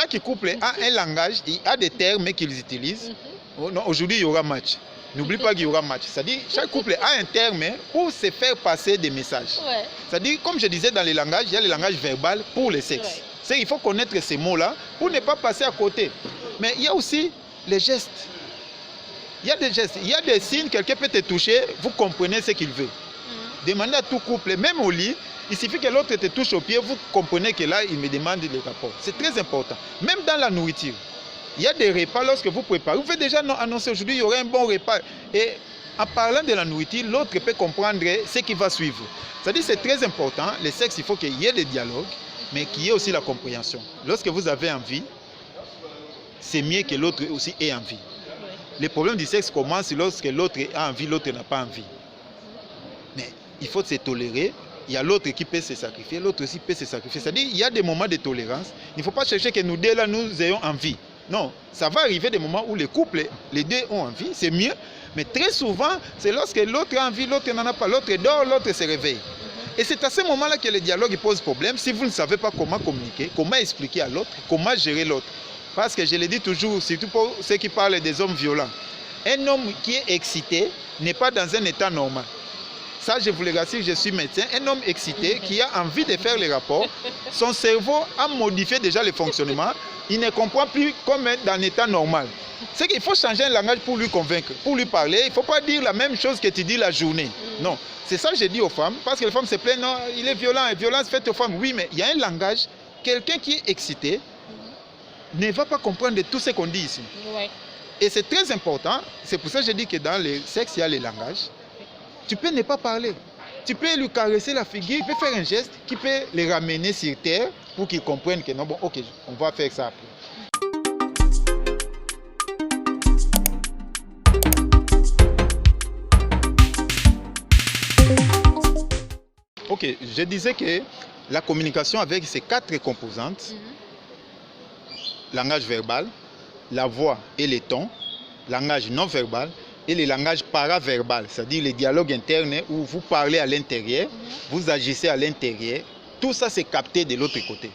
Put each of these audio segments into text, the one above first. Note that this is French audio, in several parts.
chaque couple a un langage, il a des termes qu'ils utilisent. Aujourd'hui, il y aura match. N'oublie pas qu'il y aura match. C'est-à-dire, chaque couple a un terme pour se faire passer des messages. Ouais. C'est-à-dire, comme je disais dans les langages, il y a le langage verbal pour le sexe. Ouais. Il faut connaître ces mots-là pour ne pas passer à côté. Mais il y a aussi les gestes. Il y a des gestes, il y a des signes, quelqu'un peut te toucher, vous comprenez ce qu'il veut. Demandez à tout couple, même au lit, il suffit que l'autre te touche au pied, vous comprenez que là, il me demande les rapports. C'est très important. Même dans la nourriture. Il y a des repas, lorsque vous préparez, vous pouvez déjà annoncer aujourd'hui, il y aura un bon repas. Et en parlant de la nourriture, l'autre peut comprendre ce qui va suivre. C'est-à-dire que c'est très important, le sexe, il faut qu'il y ait le dialogue, mais qu'il y ait aussi la compréhension. Lorsque vous avez envie, c'est mieux que l'autre aussi ait envie. Le problème du sexe commence lorsque l'autre a envie, l'autre n'a pas envie. Mais il faut se tolérer. Il y a l'autre qui peut se sacrifier, l'autre aussi peut se sacrifier. C'est-à-dire qu'il y a des moments de tolérance. Il ne faut pas chercher que nous deux, là, nous ayons envie. Non, ça va arriver des moments où les couples, les deux ont envie, c'est mieux. Mais très souvent, c'est lorsque l'autre a envie, l'autre n'en a pas. L'autre dort, l'autre se réveille. Et c'est à ce moment-là que le dialogue pose problème. Si vous ne savez pas comment communiquer, comment expliquer à l'autre, comment gérer l'autre. Parce que je le dis toujours, surtout pour ceux qui parlent des hommes violents. Un homme qui est excité n'est pas dans un état normal. Ça, je vous le rassure, je suis médecin. Un homme excité qui a envie de faire les rapports, son cerveau a modifié déjà le fonctionnement. Il ne comprend plus comme dans un état normal. C'est qu'il faut changer un langage pour lui convaincre, pour lui parler. Il ne faut pas dire la même chose que tu dis la journée. Non, c'est ça que je dis aux femmes. Parce que les femmes se plaignent, non, il est violent, et violence faite aux femmes. Oui, mais il y a un langage. Quelqu'un qui est excité ne va pas comprendre tout ce qu'on dit ici. Ouais. Et c'est très important. C'est pour ça que je dis que dans le sexe, il y a le langage. Tu peux ne pas parler. Tu peux lui caresser la figure, tu peux faire un geste qui peut les ramener sur terre pour qu'ils comprennent que non, bon, ok, on va faire ça après. Ok, je disais que la communication avec ces 4 composantes, langage verbal, la voix et les tons, langage non verbal, et le langage paraverbal, c'est-à-dire les dialogues internes où vous parlez à l'intérieur, vous agissez à l'intérieur, tout ça c'est capté de l'autre côté.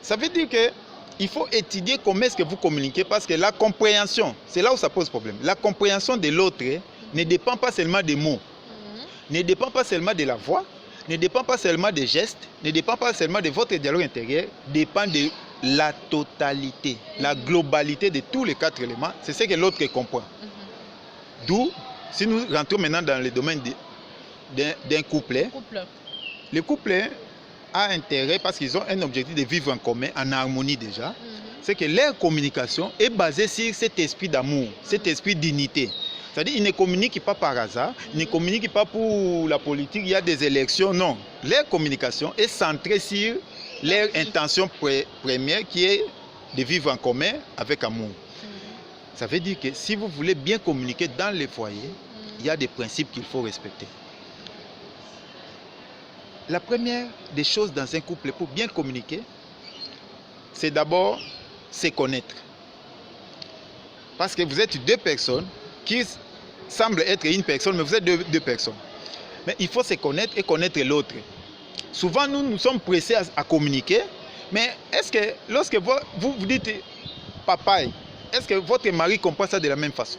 Ça veut dire qu'il faut étudier comment est-ce que vous communiquez parce que la compréhension, c'est là où ça pose problème. La compréhension de l'autre ne dépend pas seulement des mots, ne dépend pas seulement de la voix, ne dépend pas seulement des gestes, ne dépend pas seulement de votre dialogue intérieur, dépend de la totalité, la globalité de tous les 4 éléments. C'est ce que l'autre comprend. D'où, si nous rentrons maintenant dans le domaine d'un couple, le couple a intérêt parce qu'ils ont un objectif de vivre en commun, en harmonie déjà. C'est que leur communication est basée sur cet esprit d'amour, cet esprit d'unité. C'est-à-dire qu'ils ne communiquent pas par hasard, ils ne communiquent pas pour la politique, il y a des élections, non. Leur communication est centrée sur leur intention première qui est de vivre en commun avec amour. Ça veut dire que si vous voulez bien communiquer dans les foyers, il y a des principes qu'il faut respecter. La première des choses dans un couple pour bien communiquer, c'est d'abord se connaître. Parce que vous êtes 2 personnes qui semblent être une personne, mais vous êtes 2 personnes. Mais il faut se connaître et connaître l'autre. Souvent, nous sommes pressés à communiquer, mais est-ce que lorsque vous dites « papa », est-ce que votre mari comprend ça de la même façon?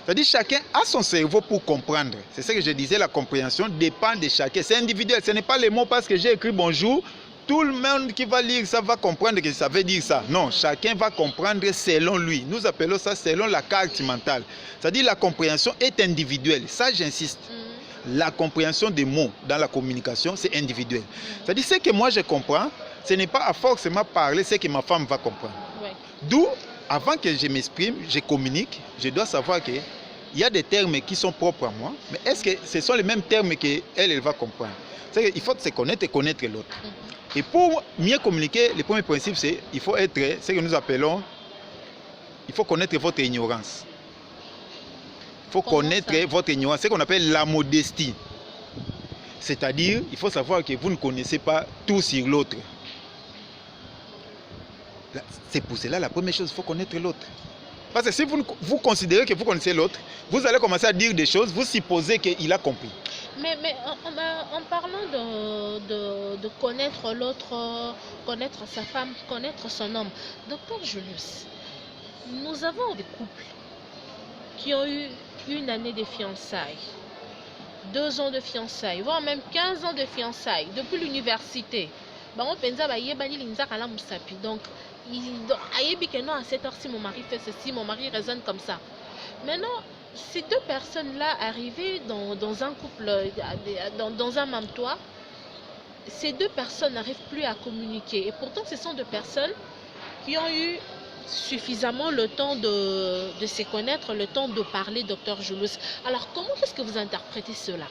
C'est-à-dire chacun a son cerveau pour comprendre. C'est ce que je disais, la compréhension dépend de chacun. C'est individuel, ce n'est pas les mots parce que j'ai écrit bonjour. Tout le monde qui va lire ça va comprendre que ça veut dire ça. Non, chacun va comprendre selon lui. Nous appelons ça selon la carte mentale. C'est-à-dire la compréhension est individuelle. Ça, j'insiste. La compréhension des mots dans la communication, c'est individuel. C'est-à-dire ce que moi je comprends, ce n'est pas à forcément parler ce que ma femme va comprendre. Ouais. D'où, avant que je m'exprime, je communique, je dois savoir qu'il y a des termes qui sont propres à moi, mais est-ce que ce sont les mêmes termes qu'elle va comprendre? Il faut se connaître et connaître l'autre. Et pour mieux communiquer, le premier principe, c'est qu'il faut être ce que nous appelons, il faut connaître votre ignorance. Il faut connaître votre ignorance, ce qu'on appelle la modestie. C'est-à-dire, il faut savoir que vous ne connaissez pas tout sur l'autre. C'est pour cela, la première chose, il faut connaître l'autre. Parce que si vous considérez que vous connaissez l'autre, vous allez commencer à dire des choses, vous supposez qu'il a compris. Mais en parlant de connaître l'autre, connaître sa femme, connaître son homme, docteur Julius, nous avons des couples qui ont eu 1 année de fiançailles, 2 ans de fiançailles, voire même 15 ans de fiançailles, depuis l'université. Donc, à cette heure-ci, mon mari fait ceci, mon mari raisonne comme ça. Maintenant, ces 2 personnes-là arrivées dans un couple, dans un même toit, ces 2 personnes n'arrivent plus à communiquer. Et pourtant, ce sont 2 personnes qui ont eu suffisamment le temps de se connaître, le temps de parler, docteur Julius. Alors, comment est-ce que vous interprétez cela?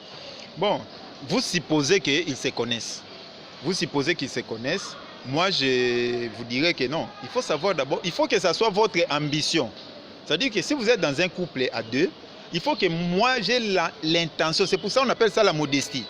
Bon, vous supposez qu'ils se connaissent. Vous supposez qu'ils se connaissent. Moi, je vous dirais que non. Il faut savoir d'abord, il faut que ça soit votre ambition. C'est-à-dire que si vous êtes dans un couple à 2, il faut que moi, j'ai l'intention. C'est pour ça qu'on appelle ça la modestie.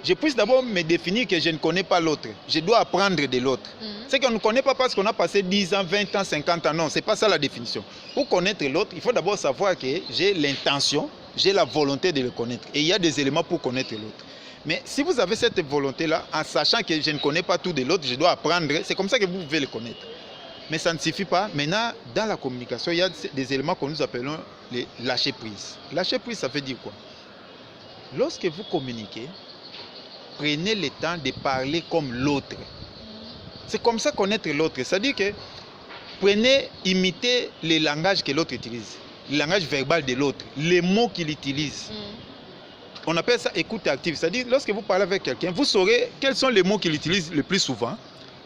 Je puisse d'abord me définir que je ne connais pas l'autre. Je dois apprendre de l'autre. C'est qu'on ne connaît pas parce qu'on a passé 10 ans, 20 ans, 50 ans. Non, ce n'est pas ça la définition. Pour connaître l'autre, il faut d'abord savoir que j'ai l'intention, j'ai la volonté de le connaître. Et il y a des éléments pour connaître l'autre. Mais si vous avez cette volonté-là, en sachant que je ne connais pas tout de l'autre, je dois apprendre, c'est comme ça que vous pouvez le connaître. Mais ça ne suffit pas. Maintenant, dans la communication, il y a des éléments que nous appelons les lâcher prise. Lâcher prise, ça veut dire quoi? Lorsque vous communiquez, prenez le temps de parler comme l'autre. C'est comme ça connaître l'autre. C'est-à-dire que prenez, imitez le langage que l'autre utilise, le langage verbal de l'autre, les mots qu'il utilise. On appelle ça écoute active. C'est-à-dire, lorsque vous parlez avec quelqu'un, vous saurez quels sont les mots qu'il utilise le plus souvent.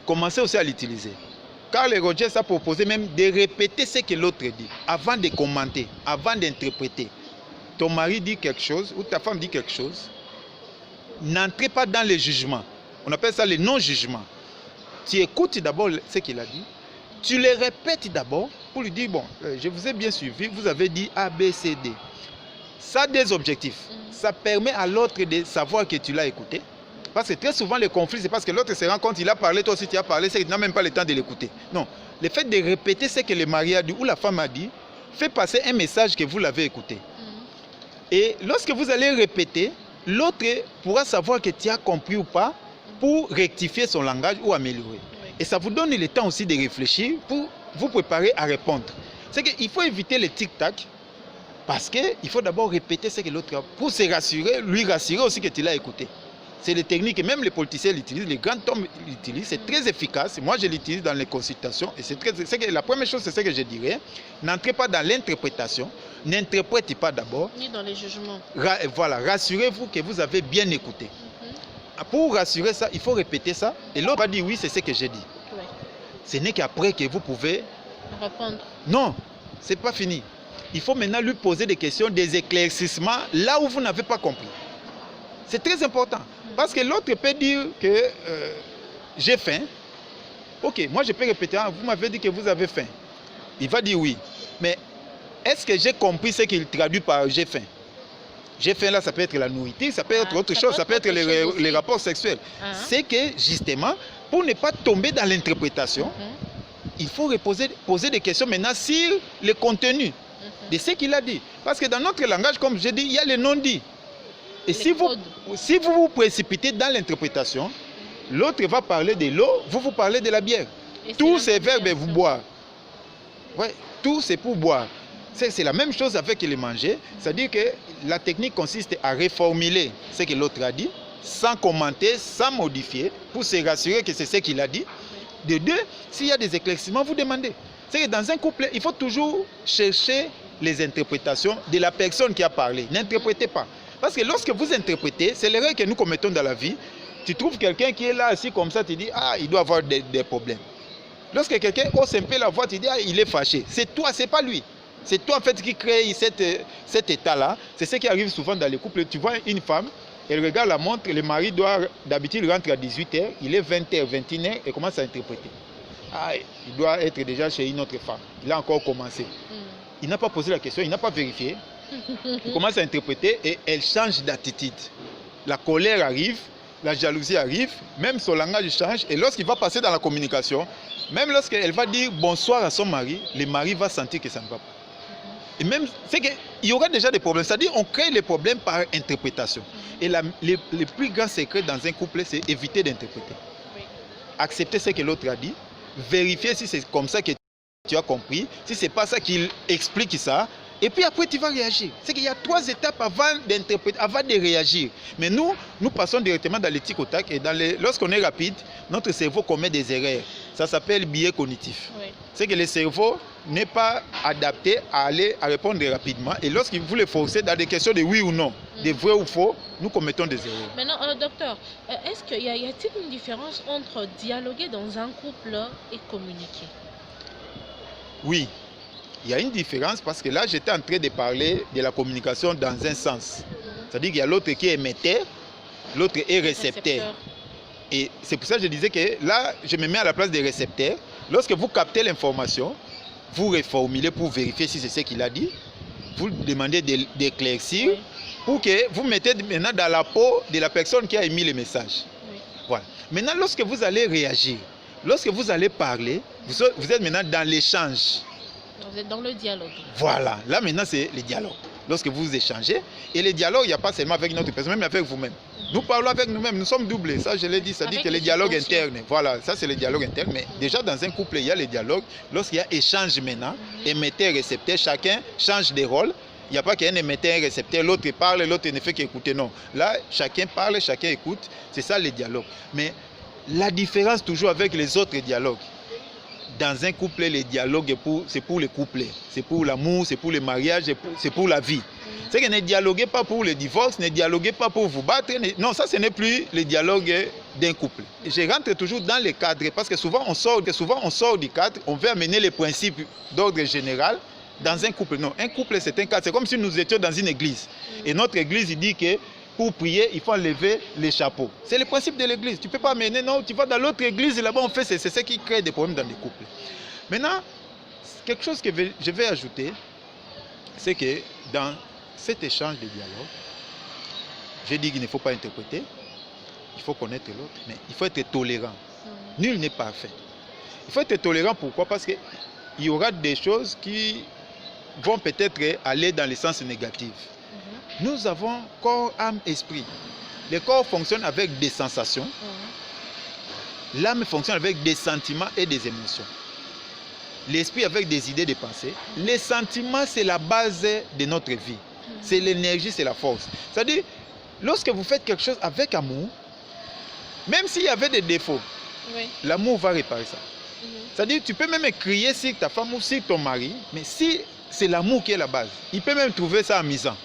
Commencez aussi à l'utiliser. Carl Rogers a proposé même de répéter ce que l'autre dit, avant de commenter, avant d'interpréter. Ton mari dit quelque chose, ou ta femme dit quelque chose, n'entrez pas dans le jugement. On appelle ça le non-jugement. Tu écoutes d'abord ce qu'il a dit, tu le répètes d'abord pour lui dire, bon, je vous ai bien suivi, vous avez dit A, B, C, D. Ça a des objectifs. Ça permet à l'autre de savoir que tu l'as écouté. Parce que très souvent, les conflits, c'est parce que l'autre se rend compte, il a parlé, toi aussi tu as parlé, c'est qu'il n'a même pas le temps de l'écouter. Non. Le fait de répéter ce que le mari a dit ou la femme a dit, fait passer un message que vous l'avez écouté. Et lorsque vous allez répéter, l'autre pourra savoir que tu as compris ou pas pour rectifier son langage ou améliorer. Et ça vous donne le temps aussi de réfléchir pour vous préparer à répondre. C'est qu'il faut éviter le tic-tac parce qu'il faut d'abord répéter ce que l'autre a pour se rassurer, lui rassurer aussi que tu l'as écouté. C'est les techniques, et même les politiciens l'utilisent, les grands hommes l'utilisent, c'est très efficace. Moi, je l'utilise dans les consultations. Et la première chose, c'est ce que je dirais. N'entrez pas dans l'interprétation, n'interprétez pas d'abord. Ni dans les jugements. Voilà, rassurez-vous que vous avez bien écouté. Pour rassurer ça, il faut répéter ça. Et l'autre va dire oui, c'est ce que j'ai dit. Ouais. Ce n'est qu'après que vous pouvez répondre. Non, ce n'est pas fini. Il faut maintenant lui poser des questions, des éclaircissements là où vous n'avez pas compris. C'est très important. Parce que l'autre peut dire que j'ai faim. Ok, moi je peux répéter, vous m'avez dit que vous avez faim. Il va dire oui. Mais est-ce que j'ai compris ce qu'il traduit par j'ai faim? J'ai faim là, ça peut être la nourriture, ça peut être autre chose, ça peut être les rapports sexuels. C'est que justement, pour ne pas tomber dans l'interprétation, il faut poser des questions maintenant sur le contenu de ce qu'il a dit. Parce que dans notre langage, comme je dis, il y a les non-dits. Et si vous vous précipitez dans l'interprétation, l'autre va parler de l'eau, vous parlez de la bière. Tous ces verbes, vous boire. Ouais, tout c'est pour boire. C'est la même chose avec le manger. C'est-à-dire que la technique consiste à reformuler ce que l'autre a dit, sans commenter, sans modifier, pour se rassurer que c'est ce qu'il a dit. De deux, s'il y a des éclaircissements, vous demandez. C'est que dans un couple, il faut toujours chercher les interprétations de la personne qui a parlé. N'interprétez pas. Parce que lorsque vous interprétez, c'est l'erreur que nous commettons dans la vie. Tu trouves quelqu'un qui est là, assis comme ça, tu dis, ah, il doit avoir des problèmes. Lorsque quelqu'un hausse un peu la voix, tu dis, ah, il est fâché. C'est toi, c'est pas lui. C'est toi, en fait, qui crée cet état-là. C'est ce qui arrive souvent dans les couples. Tu vois une femme, elle regarde la montre, le mari doit, d'habitude, rentre à 18h, il est 20h, 21h, et commence à interpréter. Ah, il doit être déjà chez une autre femme. Il a encore commencé. Il n'a pas posé la question, il n'a pas vérifié. Il commence à interpréter et elle change d'attitude. La colère arrive, la jalousie arrive, même son langage change. Et lorsqu'il va passer dans la communication, même lorsqu'elle va dire bonsoir à son mari, le mari va sentir que ça ne va pas. Et même, c'est qu'il y aura déjà des problèmes. C'est-à-dire qu'on crée les problèmes par interprétation. Et le plus grand secret dans un couple, c'est éviter d'interpréter. Oui. Accepter ce que l'autre a dit, vérifier si c'est comme ça que tu as compris, si ce n'est pas ça qu'il explique ça, et puis après tu vas réagir. C'est qu'il y a 3 étapes avant d'interpréter, avant de réagir. Mais nous passons directement dans l'éthique au tac, et lorsqu'on est rapide, notre cerveau commet des erreurs. Ça s'appelle biais cognitif. Oui. C'est que le cerveau n'est pas adapté à répondre rapidement, et lorsqu'il vous le forcez dans des questions de oui ou non, de vrai ou faux, nous commettons des erreurs. Maintenant, docteur, est-ce qu'il y a-t-il une différence entre dialoguer dans un couple et communiquer? Oui, il y a une différence parce que là, j'étais en train de parler de la communication dans un sens. C'est-à-dire qu'il y a l'autre qui est émetteur, l'autre est récepteur. Et c'est pour ça que je disais que là, je me mets à la place des récepteurs. Lorsque vous captez l'information, vous reformulez pour vérifier si c'est ce qu'il a dit. Vous demandez d'éclaircir pour que vous mettez maintenant dans la peau de la personne qui a émis le message. Oui. Voilà. Maintenant, lorsque vous allez réagir, lorsque vous allez parler, vous êtes maintenant dans l'échange. Vous êtes dans le dialogue. Voilà. Là, maintenant, c'est le dialogue. Lorsque vous échangez, et le dialogue, il n'y a pas seulement avec notre personne, même avec vous-même. Nous parlons avec nous-mêmes, nous sommes doublés. Ça, je l'ai dit, ça dit que le dialogue interne. Voilà, ça, c'est le dialogue interne. Mais déjà, dans un couple, il y a le dialogue. Lorsqu'il y a échange maintenant, émetteur, récepteur, chacun change de rôle. Il n'y a pas qu'un émetteur, un récepteur, l'autre parle, l'autre ne fait qu'écouter. Non. Là, chacun parle, chacun écoute. C'est ça le dialogue. Mais la différence toujours avec les autres dialogues. Dans un couple, les dialogues, c'est pour le couple. C'est pour l'amour, c'est pour le mariage, c'est pour la vie. C'est que ne dialoguez pas pour le divorce, ne dialoguez pas pour vous battre. Non, ça, ce n'est plus le dialogue d'un couple. Je rentre toujours dans le cadre parce que souvent on sort du cadre, on veut amener les principes d'ordre général dans un couple. Non, un couple, c'est un cadre. C'est comme si nous étions dans une église. Et notre église, il dit que pour prier, il faut enlever les chapeaux. C'est le principe de l'église. Tu ne peux pas amener, non, tu vas dans l'autre église, là-bas on fait, c'est ce qui crée des problèmes dans les couples. Maintenant, quelque chose que je vais ajouter, c'est que dans cet échange de dialogue, j'ai dit qu'il ne faut pas interpréter, il faut connaître l'autre, mais il faut être tolérant. Nul n'est parfait. Il faut être tolérant, pourquoi? Parce qu'il y aura des choses qui vont peut-être aller dans le sens négatif. Nous avons corps, âme, esprit. Le corps fonctionne avec des sensations. L'âme fonctionne avec des sentiments et des émotions. L'esprit avec des idées, des pensées. Les sentiments, c'est la base de notre vie. C'est l'énergie, c'est la force. C'est-à-dire, lorsque vous faites quelque chose avec amour, même s'il y avait des défauts, l'amour va réparer ça. C'est-à-dire, tu peux même crier sur ta femme ou sur ton mari, mais si c'est l'amour qui est la base, il peut même trouver ça amusant.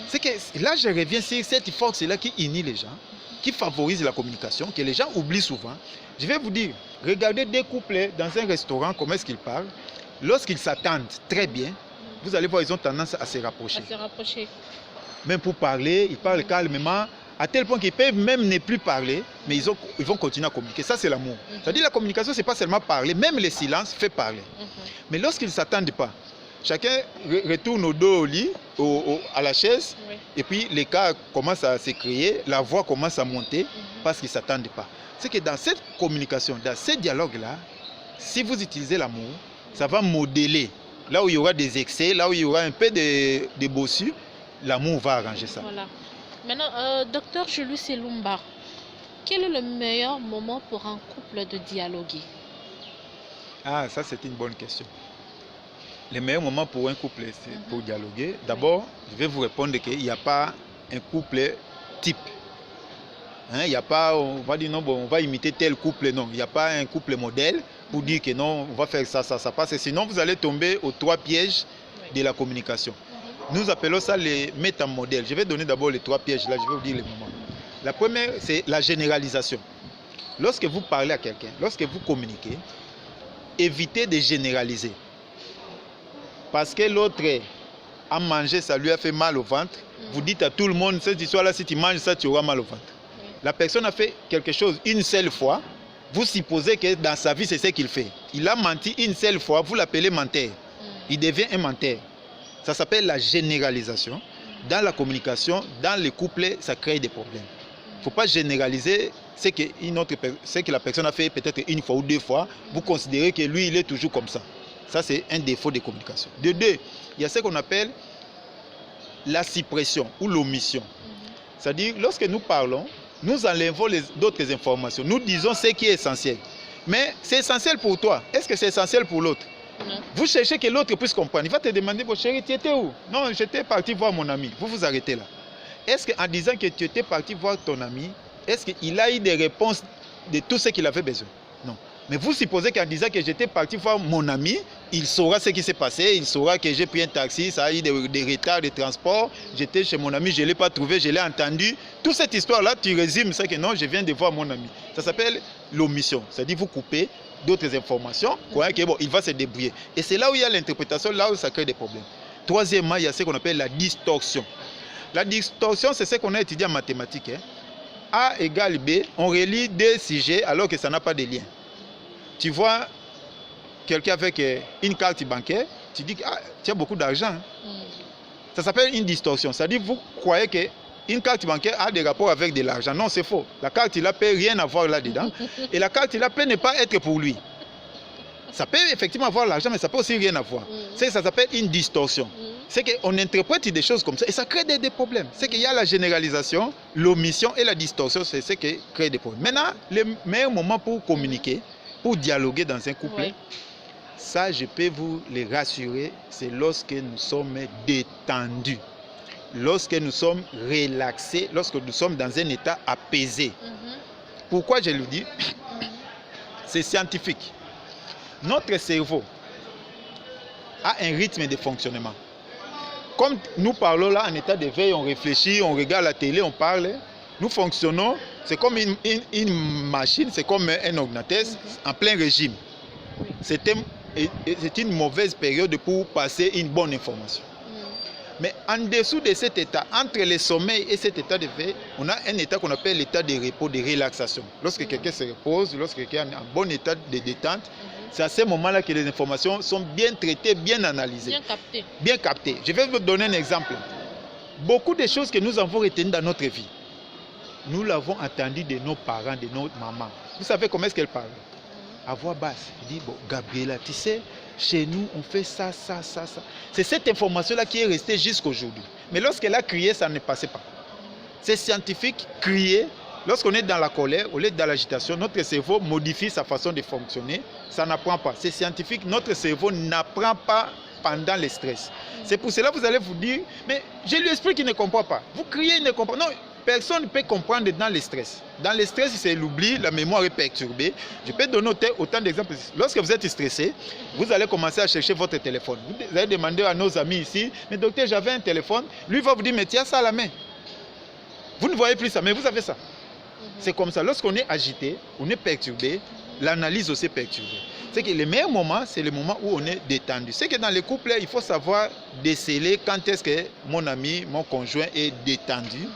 C'est que là, je reviens sur cette force-là qui unit les gens, qui favorise la communication, que les gens oublient souvent. Je vais vous dire, regardez des couples dans un restaurant, comment est-ce qu'ils parlent. Lorsqu'ils s'attendent très bien, vous allez voir, ils ont tendance à se rapprocher. À se rapprocher. Même pour parler, ils parlent calmement, à tel point qu'ils peuvent même ne plus parler, mais ils vont continuer à communiquer. Ça, c'est l'amour. C'est-à-dire la communication, ce n'est pas seulement parler, même le silence fait parler. Mais lorsqu'ils ne s'attendent pas, chacun retourne au dos au lit, à la chaise, et puis les cas commencent à se créer, la voix commence à monter parce qu'ils ne s'attendent pas. C'est que dans cette communication, dans ce dialogue-là, si vous utilisez l'amour, ça va modeler. Là où il y aura des excès, là où il y aura un peu de bossu, l'amour va arranger ça. Voilà. Maintenant, docteur Julius Elumba, quel est le meilleur moment pour un couple de dialoguer? Ah, ça c'est une bonne question. Le meilleur moment pour un couple, c'est pour dialoguer. D'abord, je vais vous répondre qu'il n'y a pas un couple type. Il n'y a pas, on va dire non, bon, on va imiter tel couple, non. Il n'y a pas un couple modèle pour dire que non, on va faire ça, ça, ça passe. Sinon, vous allez tomber aux 3 pièges de la communication. Nous appelons ça les métamodèles. Je vais donner d'abord les 3 pièges, là, je vais vous dire les moments. La première, c'est la généralisation. Lorsque vous parlez à quelqu'un, lorsque vous communiquez, évitez de généraliser. Parce que l'autre a mangé, ça lui a fait mal au ventre. Vous dites à tout le monde, cette histoire-là, si tu manges ça, tu auras mal au ventre. La personne a fait quelque chose une seule fois. Vous supposez que dans sa vie, c'est ce qu'il fait. Il a menti une seule fois, vous l'appelez menteur. Il devient un menteur. Ça s'appelle la généralisation. Dans la communication, dans les couples, ça crée des problèmes. Il ne faut pas généraliser ce que la personne a fait peut-être une fois ou 2 fois. Vous considérez que lui, il est toujours comme ça. Ça, c'est un défaut de communication. De deux, il y a ce qu'on appelle la suppression ou l'omission. C'est-à-dire, lorsque nous parlons, nous enlevons d'autres informations. Nous disons ce qui est essentiel. Mais c'est essentiel pour toi. Est-ce que c'est essentiel pour l'autre? Vous cherchez que l'autre puisse comprendre. Il va te demander, bon chéri, tu étais où? Non, j'étais parti voir mon ami. Vous vous arrêtez là. Est-ce qu'en disant que tu étais parti voir ton ami, est-ce qu'il a eu des réponses de tout ce qu'il avait besoin? Non. Mais vous supposez qu'en disant que j'étais parti voir mon ami, il saura ce qui s'est passé, il saura que j'ai pris un taxi, ça a eu des retards de transport, j'étais chez mon ami, je ne l'ai pas trouvé, je l'ai entendu. Toute cette histoire-là, tu résumes ça que non, je viens de voir mon ami. Ça s'appelle l'omission. C'est-à-dire vous coupez d'autres informations, que, bon, il va se débrouiller. Et c'est là où il y a l'interprétation, là où ça crée des problèmes. Troisièmement, il y a ce qu'on appelle la distorsion. La distorsion, c'est ce qu'on a étudié en mathématiques. A égale B, on relie deux sujets alors que ça n'a pas de lien. Tu vois quelqu'un avec une carte bancaire, tu dis que tu as beaucoup d'argent. Ça s'appelle une distorsion. C'est-à-dire que vous croyez qu'une carte bancaire a des rapports avec de l'argent. Non, c'est faux. La carte, il n'a rien à voir là-dedans. Et la carte, il peut ne pas être pour lui. Ça peut effectivement avoir l'argent, mais ça peut aussi rien avoir. Ça s'appelle une distorsion. C'est qu'on interprète des choses comme ça et ça crée des problèmes. C'est qu'il y a la généralisation, l'omission et la distorsion, c'est ce qui crée des problèmes. Maintenant, le meilleur moment pour communiquer, pour dialoguer dans un couple, ça je peux vous le rassurer, c'est lorsque nous sommes détendus, lorsque nous sommes relaxés, lorsque nous sommes dans un état apaisé. Pourquoi je le dis? C'est scientifique. Notre cerveau a un rythme de fonctionnement. Comme nous parlons là en état de veille, on réfléchit, on regarde la télé, on parle, nous fonctionnons, c'est comme une machine, c'est comme un ordinateur en plein régime. C'est une mauvaise période pour passer une bonne information. Mais en dessous de cet état, entre le sommeil et cet état de veille, on a un état qu'on appelle l'état de repos, de relaxation. Lorsque quelqu'un se repose, lorsque quelqu'un est en bon état de détente, c'est à ce moment-là que les informations sont bien traitées, bien analysées. Bien captées. Bien captées. Je vais vous donner un exemple. Beaucoup de choses que nous avons retenues dans notre vie, nous l'avons entendu de nos parents, de notre maman. Vous savez comment est-ce qu'elle parle? À voix basse. Elle dit, bon, Gabriela, tu sais, chez nous, on fait ça, ça, ça, ça. C'est cette information-là qui est restée jusqu'à aujourd'hui. Mais lorsqu'elle a crié, ça ne passait pas. C'est scientifique, crier. Lorsqu'on est dans la colère, au lieu dans l'agitation, notre cerveau modifie sa façon de fonctionner. Ça n'apprend pas. C'est scientifique, notre cerveau n'apprend pas pendant le stress. C'est pour cela que vous allez vous dire, mais j'ai l'esprit qui ne comprend pas. Vous criez, il ne comprend pas. Non, personne ne peut comprendre dans le stress. Dans le stress, c'est l'oubli, la mémoire est perturbée. Je peux donner autant d'exemples. Lorsque vous êtes stressé, vous allez commencer à chercher votre téléphone. Vous allez demander à nos amis ici, mais docteur, j'avais un téléphone. Lui va vous dire, mais tu as ça à la main. Vous ne voyez plus ça, mais vous avez ça. C'est comme ça. Lorsqu'on est agité, on est perturbé, l'analyse aussi est perturbée. C'est que le meilleur moment, c'est le moment où on est détendu. C'est que dans les couples, il faut savoir déceler quand est-ce que mon ami, mon conjoint est détendu.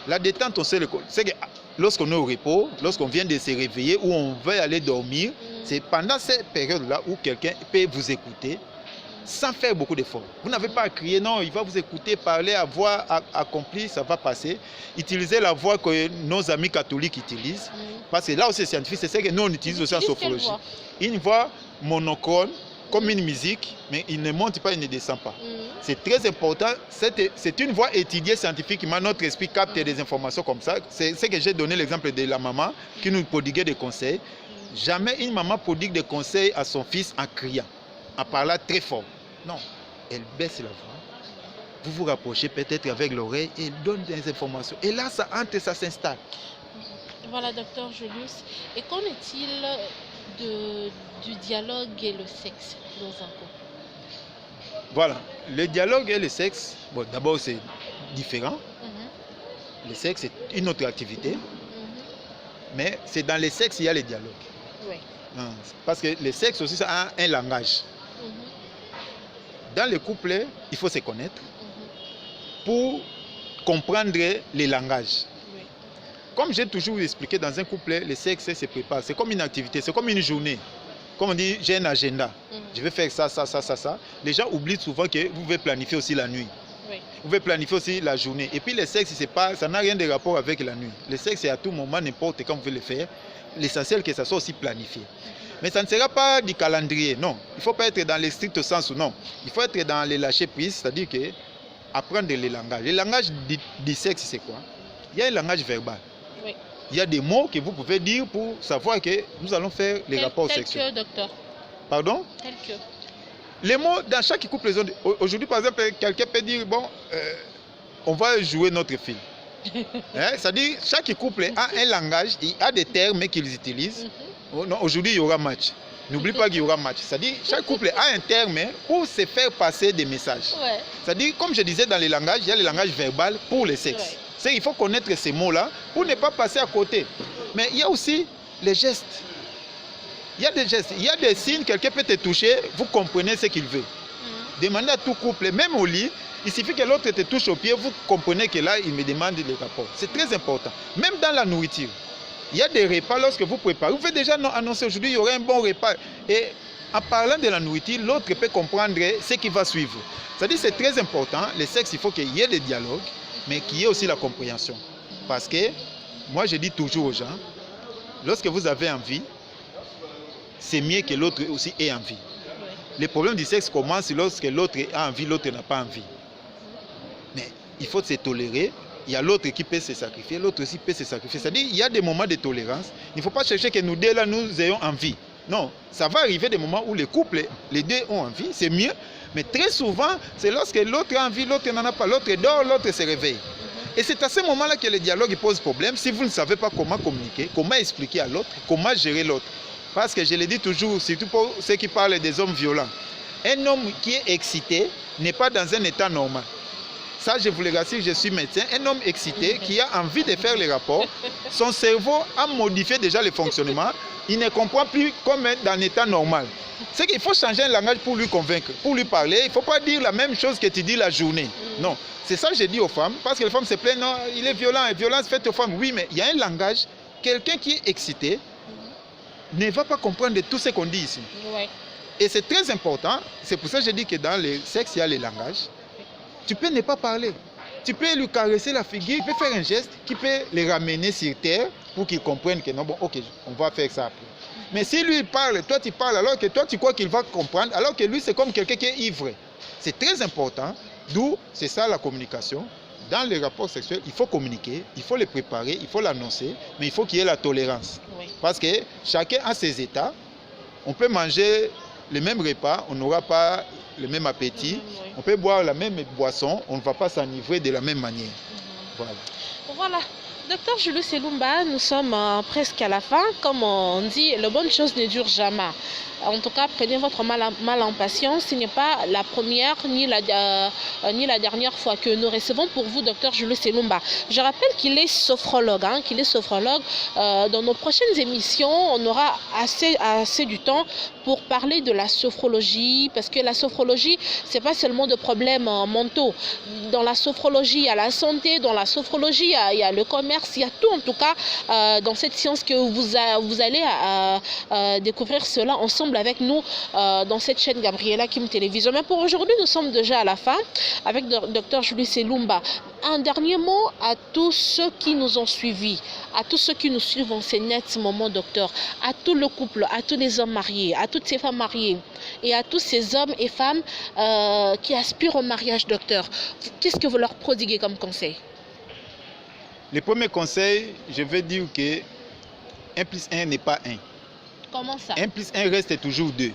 La détente, on sait c'est que lorsqu'on est au repos, lorsqu'on vient de se réveiller ou on veut aller dormir, c'est pendant cette période-là où quelqu'un peut vous écouter sans faire beaucoup d'efforts. Vous n'avez pas à crier, non, il va vous écouter, parler à voix accomplie, ça va passer. Utilisez la voix que nos amis catholiques utilisent, parce que là aussi c'est scientifique, c'est ce que nous on utilise aussi en sophrologie. Une voix monochrone, comme une musique, mais il ne monte pas, il ne descend pas. C'est très important, c'est une voix étudiée scientifiquement, notre esprit capte des informations comme ça. C'est ce que j'ai donné l'exemple de la maman qui nous prodiguait des conseils. Jamais une maman prodigue des conseils à son fils en criant, en parlant très fort. Non, elle baisse la voix. Vous vous rapprochez peut-être avec l'oreille et elle donne des informations. Et là, ça entre, ça s'installe. Voilà, docteur Julius. Et qu'en est-il du dialogue et le sexe dans un couple? Voilà, le dialogue et le sexe, bon, d'abord c'est différent. Le sexe est une autre activité. Mais c'est dans le sexe qu'il y a le dialogue. Oui. Parce que le sexe aussi, ça a un langage. Dans le couple, il faut se connaître pour comprendre les langages. Oui. Comme j'ai toujours expliqué, dans un couple, le sexe se prépare. C'est comme une activité, c'est comme une journée. Comme on dit, j'ai un agenda. Je vais faire ça, ça, ça, ça, ça. Les gens oublient souvent que vous pouvez planifier aussi la nuit. Oui. Vous pouvez planifier aussi la journée. Et puis le sexe, ça n'a rien de rapport avec la nuit. Le sexe, c'est à tout moment, n'importe quand vous pouvez le faire. L'essentiel, que ça soit aussi planifié. Mais ça ne sera pas du calendrier, non. Il ne faut pas être dans le strict sens ou non. Il faut être dans les lâcher prise, c'est-à-dire que apprendre les langages. Le langage du sexe, c'est quoi? Il y a un langage verbal. Oui. Il y a des mots que vous pouvez dire pour savoir que nous allons faire les rapports sexuels. Tel que, docteur. Pardon? Tel que. Les mots, dans chaque couple, aujourd'hui, par exemple, quelqu'un peut dire, bon, on va jouer notre film. C'est-à-dire, chaque couple a un langage, il a des termes qu'ils utilisent. Aujourd'hui, il y aura match. N'oublie pas qu'il y aura match. C'est-à-dire, chaque couple a un terme pour se faire passer des messages. Ouais. C'est-à-dire, comme je disais dans les langages, il y a le langage verbal pour le sexe. Ouais. Il faut connaître ces mots-là pour ne pas passer à côté. Mais il y a aussi les gestes. Il y a des gestes, il y a des signes, quelqu'un peut te toucher, vous comprenez ce qu'il veut. Demandez à tout couple, même au lit, il suffit que l'autre te touche au pied, vous comprenez que là, il me demande les rapports. C'est très important. Même dans la nourriture. Il y a des repas, lorsque vous préparez, vous pouvez déjà annoncer aujourd'hui, il y aura un bon repas. Et en parlant de la nourriture, l'autre peut comprendre ce qui va suivre. C'est-à-dire c'est très important, le sexe, il faut qu'il y ait le dialogue, mais qu'il y ait aussi la compréhension. Parce que, moi je dis toujours aux gens, lorsque vous avez envie, c'est mieux que l'autre aussi ait envie. Le problème du sexe commence lorsque l'autre a envie, l'autre n'a pas envie. Mais il faut se tolérer. Il y a l'autre qui peut se sacrifier, l'autre aussi peut se sacrifier. C'est-à-dire qu'il y a des moments de tolérance. Il ne faut pas chercher que nous deux là, nous ayons envie. Non, ça va arriver des moments où les couples, les deux ont envie, c'est mieux. Mais très souvent, c'est lorsque l'autre a envie, l'autre n'en a pas. L'autre dort, l'autre se réveille. Et c'est à ce moment-là que le dialogue pose problème. Si vous ne savez pas comment communiquer, comment expliquer à l'autre, comment gérer l'autre. Parce que je le dis toujours, surtout pour ceux qui parlent des hommes violents. Un homme qui est excité n'est pas dans un état normal. Ça, je vous le rassure, je suis médecin. Un homme excité qui a envie de faire les rapports, son cerveau a modifié déjà le fonctionnement. Il ne comprend plus comme être dans un état normal. C'est qu'il faut changer un langage pour lui convaincre, pour lui parler. Il ne faut pas dire la même chose que tu dis la journée. Non, c'est ça que je dis aux femmes. Parce que les femmes se plaignent, non, il est violent, et violence faite aux femmes. Oui, mais il y a un langage. Quelqu'un qui est excité ne va pas comprendre de tout ce qu'on dit ici. Ouais. Et c'est très important. C'est pour ça que je dis que dans le sexe, il y a les langages. Tu peux ne pas parler. Tu peux lui caresser la figure, tu peux faire un geste qui peut les ramener sur terre pour qu'ils comprennent que non, bon, ok, on va faire ça après. Mais si lui parle, toi tu parles, alors que toi tu crois qu'il va comprendre, alors que lui c'est comme quelqu'un qui est ivre. C'est très important, d'où c'est ça la communication. Dans les rapports sexuels, il faut communiquer, il faut les préparer, il faut l'annoncer, mais il faut qu'il y ait la tolérance. Oui. Parce que chacun a ses états. On peut manger le même repas, on n'aura pas le même appétit. Oui. On peut boire la même boisson, on ne va pas s'enivrer de la même manière. Voilà. Docteur Julius Selumba, nous sommes presque à la fin. Comme on dit, les bonnes choses ne durent jamais. En tout cas, prenez votre mal en patience. Ce n'est pas la première ni la dernière fois que nous recevons pour vous, docteur Julius Selumba. Je rappelle qu'il est sophrologue. Dans nos prochaines émissions, on aura assez du temps pour parler de la sophrologie, parce que la sophrologie, ce n'est pas seulement de problèmes mentaux. Dans la sophrologie, il y a la santé, dans la sophrologie, il y a le commerce, il y a tout en tout cas dans cette science que vous allez découvrir cela ensemble avec nous dans cette chaîne Gabriela Kim Télévision. Mais pour aujourd'hui, nous sommes déjà à la fin avec Dr Julius Selumba. Un dernier mot à tous ceux qui nous ont suivis, à tous ceux qui nous suivent en ce net moment, docteur, à tout le couple, à tous les hommes mariés, à toutes ces femmes mariées et à tous ces hommes et femmes qui aspirent au mariage, docteur. Qu'est-ce que vous leur prodiguez comme conseil? Le premier conseil, je vais dire que 1 plus 1 n'est pas 1. Comment ça? 1 plus 1 reste toujours 2.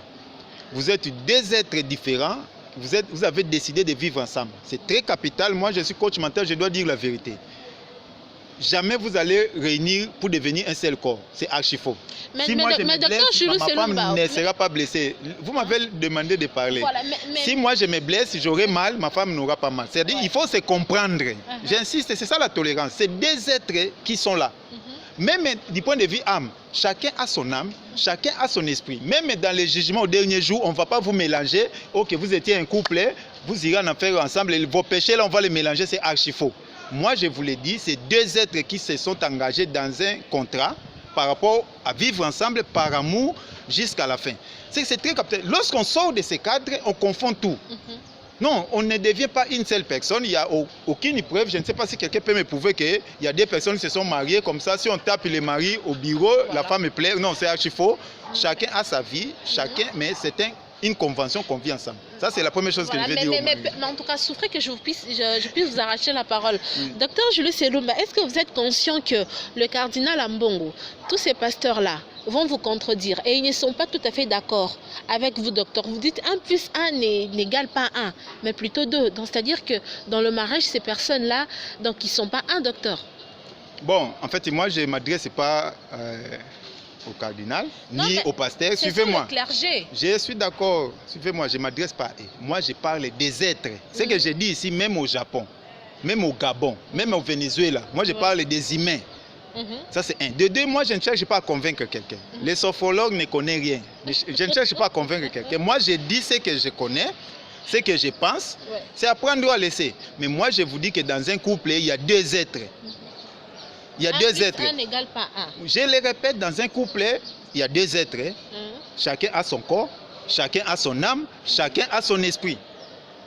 Vous êtes deux êtres différents, vous avez décidé de vivre ensemble. C'est très capital. Moi, je suis coach mental, je dois dire la vérité. Jamais vous allez réunir pour devenir un seul corps. C'est archi faux. Si moi je me blesse, ma femme ne sera pas blessée. Vous m'avez demandé de parler. Voilà, si moi je me blesse, j'aurai mal, ma femme n'aura pas mal. C'est-à-dire qu'il faut se comprendre. J'insiste, c'est ça la tolérance. C'est deux êtres qui sont là. Même du point de vue âme, chacun a son âme, chacun a son esprit. Même dans les jugements au dernier jour, on ne va pas vous mélanger. Ok, vous étiez un couple, vous irez en enfer ensemble, et vos péchés là, on va les mélanger, c'est archi faux. Moi, je vous l'ai dit, c'est deux êtres qui se sont engagés dans un contrat par rapport à vivre ensemble par amour jusqu'à la fin. C'est très capital. Lorsqu'on sort de ces cadres, on confond tout. Non, on ne devient pas une seule personne. Il n'y a aucune preuve. Je ne sais pas si quelqu'un peut me prouver qu'il y a des personnes qui se sont mariées comme ça. Si on tape les maris au bureau, la femme est plaire. Non, c'est archi faux. Chacun a sa vie, mais c'est une convention qu'on vit ensemble. Ça, c'est la première chose que je vais dire. Mais en tout cas, souffrez que je puisse vous arracher la parole. Docteur Julius Selumba, est-ce que vous êtes conscient que le cardinal Ambongo, tous ces pasteurs-là, vont vous contredire et ils ne sont pas tout à fait d'accord avec vous, docteur. Vous dites 1 plus 1 n'égale pas 1, mais plutôt 2. Donc, c'est-à-dire que dans le mariage, ces personnes-là, donc, ils ne sont pas un docteur. Bon, en fait, moi, je ne m'adresse pas au cardinal, ni au pasteur. Suivez-moi. Je suis d'accord. Suivez-moi, je ne m'adresse pas à eux. Moi, je parle des êtres. Ce que je dis ici, même au Japon, même au Gabon, même au Venezuela, moi, je parle des humains. Ça, c'est un. De deux, moi, je ne cherche pas à convaincre quelqu'un. Les sophrologues ne connaissent rien. Je ne cherche pas à convaincre quelqu'un. Moi, je dis ce que je connais, ce que je pense. C'est apprendre ou à laisser. Mais moi, je vous dis que dans un couple, il y a 2 êtres. Il y a 2 êtres. 1 n'égale pas 1. Je le répète, dans un couple, il y a 2 êtres. Chacun a son corps, chacun a son âme, chacun a son esprit.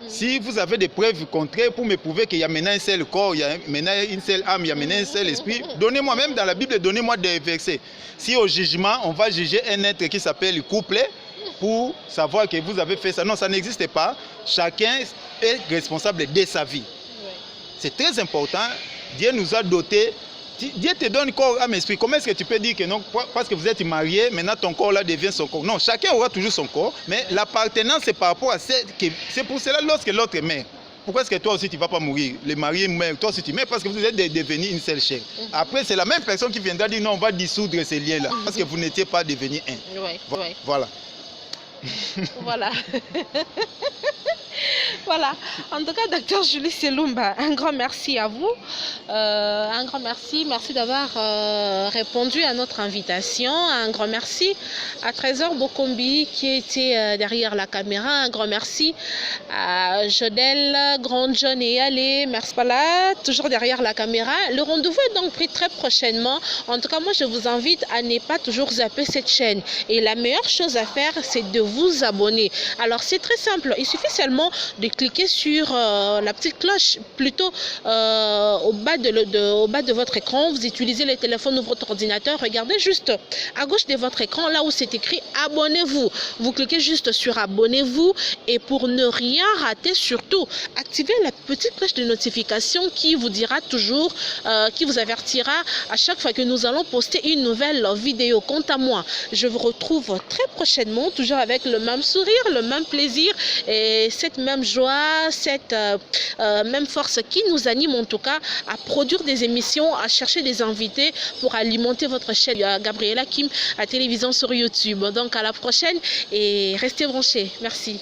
Si vous avez des preuves contraires pour me prouver qu'il y a maintenant un seul corps, il y a maintenant une seule âme, il y a maintenant un seul esprit, donnez-moi, même dans la Bible, donnez-moi des versets. Si au jugement, on va juger un être qui s'appelle le couple pour savoir que vous avez fait ça. Non, ça n'existe pas. Chacun est responsable de sa vie. C'est très important. Dieu nous a dotés. Dieu te donne corps, âme, esprit. Comment est-ce que tu peux dire que non, parce que vous êtes marié, maintenant ton corps là devient son corps? Non, chacun aura toujours son corps, mais l'appartenance c'est par rapport à c'est pour cela lorsque l'autre meurt. Pourquoi est-ce que toi aussi tu ne vas pas mourir? Les mariés meurent, toi aussi tu meurs parce que vous êtes devenus une seule chair. Après, c'est la même personne qui viendra dire non, on va dissoudre ces liens-là parce que vous n'étiez pas devenus un. Voilà. Voilà. Voilà. En tout cas, docteur Julius Selumba, un grand merci à vous. Un grand merci. Merci d'avoir répondu à notre invitation. Un grand merci à Trésor Bokombi qui était derrière la caméra. Un grand merci à Jodel, Grand John et Ale. Merci Pala, toujours derrière la caméra. Le rendez-vous est donc pris très prochainement. En tout cas, moi, je vous invite à ne pas toujours zapper cette chaîne. Et la meilleure chose à faire, c'est de vous abonner. Alors, c'est très simple. Il suffit seulement de cliquer sur la petite cloche, plutôt au bas de votre écran. Vous utilisez le téléphone ou votre ordinateur. Regardez juste à gauche de votre écran, là où c'est écrit abonnez-vous. Vous cliquez juste sur abonnez-vous et pour ne rien rater, surtout, activez la petite cloche de notification qui vous dira toujours, qui vous avertira à chaque fois que nous allons poster une nouvelle vidéo. Quant à moi, je vous retrouve très prochainement, toujours avec le même sourire, le même plaisir et cette même joie, cette même force qui nous anime en tout cas à produire des émissions, à chercher des invités pour alimenter votre chaîne Gabriela Kim à télévision sur YouTube. Donc à la prochaine et restez branchés. Merci.